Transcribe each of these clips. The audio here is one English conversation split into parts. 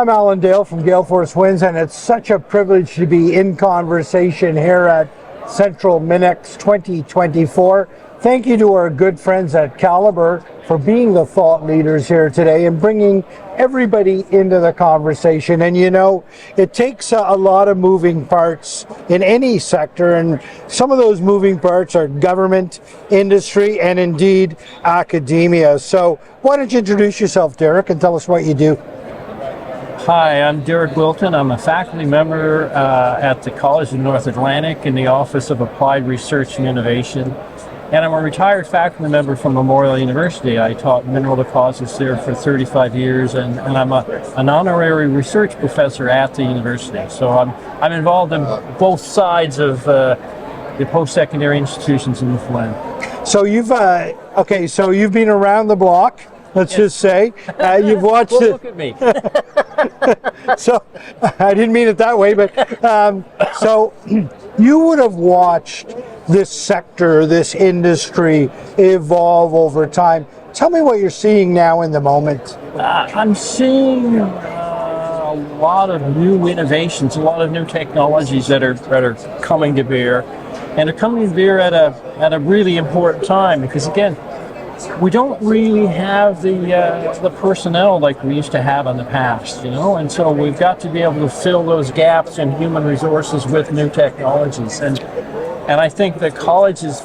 I'm Alan Dale from Gale Force Winds, and it's such a privilege to be in conversation here at Central Minex 2024. Thank you to our good friends at Calibre for being the thought leaders here today and bringing everybody into the conversation. And you know, it takes a lot of moving parts in any sector, and some of those moving parts are government, industry, and indeed academia. So why don't you introduce yourself, Derek, and tell us what you do. Hi, I'm Derek Wilton. I'm a faculty member at the College of North Atlantic in the Office of Applied Research and Innovation. And I'm a retired faculty member from Memorial University. I taught mineral deposits there for 35 years, and I'm an honorary research professor at the university. So I'm involved in both sides of the post-secondary institutions in Newfoundland. So you've so you've been around the block. Let's just say you've watched well, it. Look at me. So I didn't mean it that way, but so you would have watched this sector, this industry evolve over time. Tell me what you're seeing now in the moment. I'm seeing a lot of new innovations, a lot of new technologies that are coming to bear, and are coming to bear at a really important time, because again, we don't really have the personnel like we used to have in the past, you know, and so we've got to be able to fill those gaps in human resources with new technologies, and I think the college is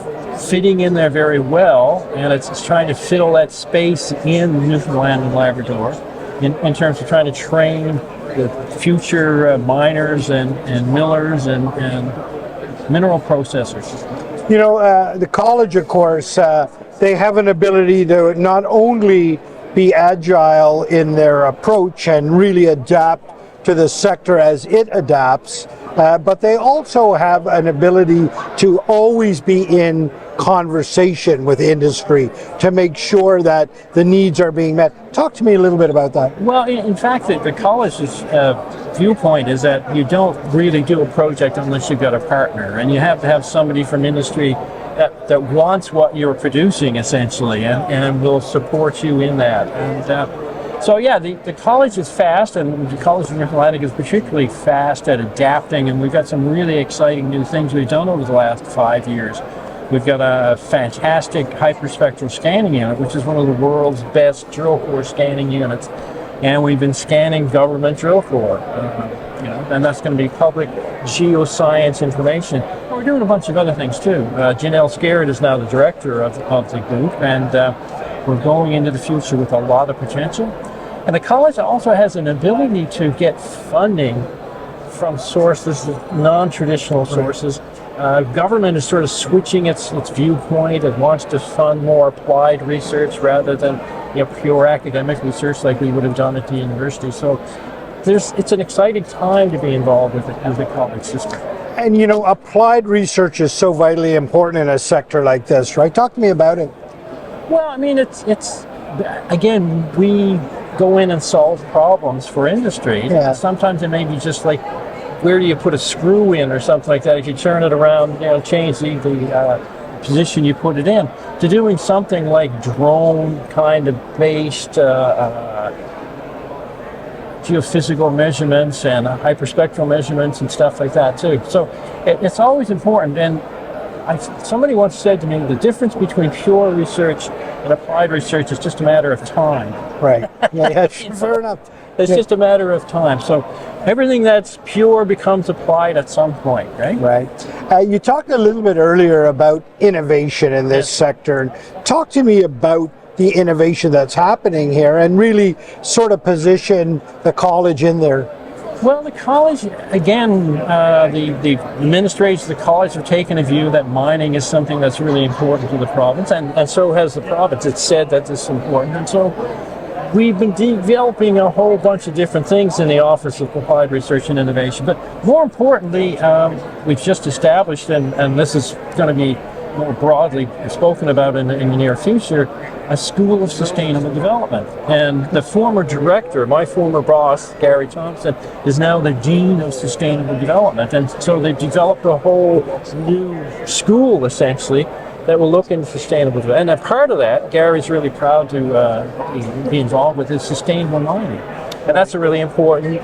fitting in there very well, and it's trying to fill that space in Newfoundland and Labrador in terms of trying to train the future miners and millers and mineral processors. You know, the college, of course, they have an ability to not only be agile in their approach and really adapt to the sector as it adapts, but they also have an ability to always be in conversation with industry to make sure that the needs are being met. Talk to me a little bit about that. Well, in fact, the college's viewpoint is that you don't really do a project unless you've got a partner, and you have to have somebody from industry that wants what you're producing, essentially, and will support you in that. And so yeah, the college is fast, and the College of North Atlantic is particularly fast at adapting, and we've got some really exciting new things we've done over the last 5 years. We've got a fantastic hyperspectral scanning unit, which is one of the world's best drill core scanning units, and we've been scanning government drill core, and that's going to be public geoscience information. We're doing a bunch of other things too. Janelle Scarrett is now the director of the group, and we're going into the future with a lot of potential. And the college also has an ability to get funding from sources, non-traditional sources. Government is sort of switching its viewpoint. It wants to fund more applied research rather than pure academic research like we would have done at the university. So it's an exciting time to be involved with the college system. And you know, applied research is so vitally important in a sector like this, right? Talk to me about it. Well, I mean, it's again, we go in and solve problems for industry. Yeah. Sometimes it may be just like, where do you put a screw in or something like that? If you turn it around, change the position you put it in, to doing something like drone kind of based geophysical measurements and hyperspectral measurements and stuff like that too. So it's always important. And somebody once said to me, the difference between pure research and applied research is just a matter of time. Right. Yeah, fair enough. It's just a matter of time. So everything that's pure becomes applied at some point, right? Right. You talked a little bit earlier about innovation in this sector. Talk to me about the innovation that's happening here and really sort of position the college in there. Well, the college, again, the administrators of the college have taken a view that mining is something that's really important to the province, and so has the province. It's said that this is important, and so we've been developing a whole bunch of different things in the Office of Applied Research and Innovation. But more importantly, we've just established, and this is going to be more broadly spoken about in the near future, a School of Sustainable Development. And the former director, my former boss, Gary Thompson, is now the Dean of Sustainable Development. And so they've developed a whole new school, essentially, that will look into sustainable development. And a part of that, Gary's really proud to be involved with, is sustainable mining. And that's a really important,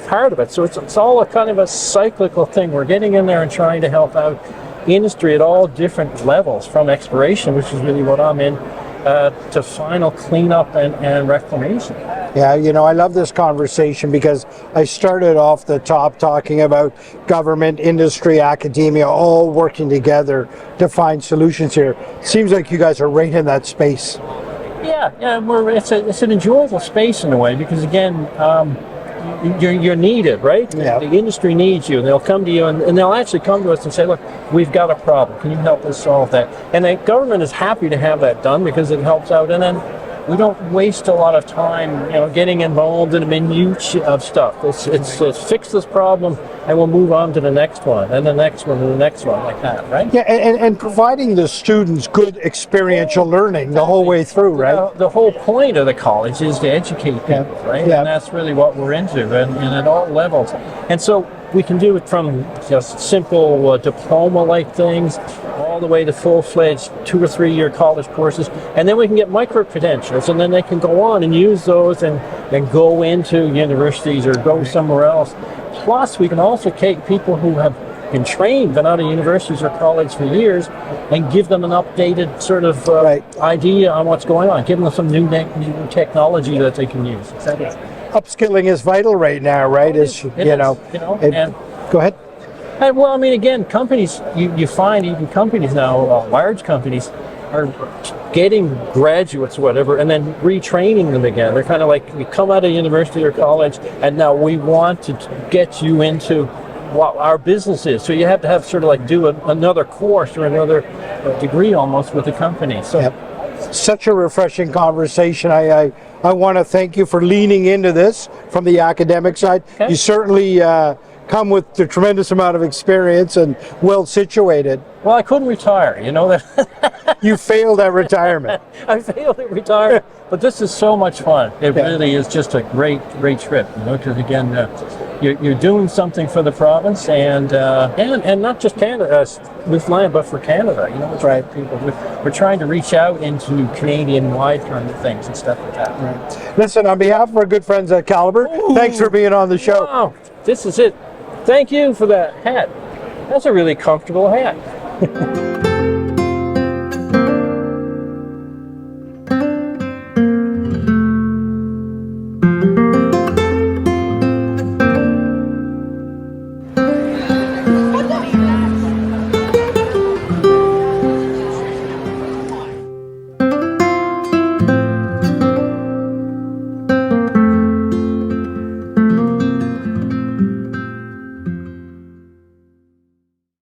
part of it. So it's all a kind of a cyclical thing. We're getting in there and trying to help out industry at all different levels, from exploration, which is really what I'm in, to final cleanup and reclamation. Yeah, I love this conversation because I started off the top talking about government, industry, academia, all working together to find solutions here. Seems like you guys are right in that space. Yeah, it's an enjoyable space in a way, because again, you're needed, right? Yeah. The industry needs you, and they'll come to you, and they'll actually come to us and say, look, we've got a problem. Can you help us solve that? And the government is happy to have that done because it helps out. And then we don't waste a lot of time, getting involved in the minutiae of stuff. It's fix this problem, and we'll move on to the next one, and the next one, and the next one, like that, right? Yeah, and providing the students good experiential learning the whole way through, right? The whole point of the college is to educate people, Yeah. right? Yeah. And that's really what we're into, and at all levels. And so we can do it from just simple diploma-like things all the way to full-fledged 2 or 3 year college courses, and then we can get micro-credentials, and then they can go on and use those and go into universities or go somewhere else. Plus, we can also take people who have been trained, been out of universities or college for years, and give them an updated sort of idea on what's going on, give them some new technology that they can use, etc. Upskilling is vital right now, right? Go ahead. And well, I mean, again, companies, you find even companies now, large companies, are getting graduates, whatever, and then retraining them again. They're kind of like, you come out of university or college, and now we want to get you into what our business is. So you have to have sort of like do another course or another degree almost with the company. So. Yep. Such a refreshing conversation. I want to thank you for leaning into this from the academic side. Okay. You certainly come with a tremendous amount of experience and well situated. Well, I couldn't retire, that. You failed at retirement. I failed at retirement, but this is so much fun. It really is just a great trip, because again, you're doing something for the province and not just Canada, Newfoundland, but for Canada. It's right. People, we're trying to reach out into Canadian-wide kind of things and stuff like that. Right. Listen, on behalf of our good friends at Calibre, thanks for being on the show. Wow, this is it. Thank you for that hat. That's a really comfortable hat.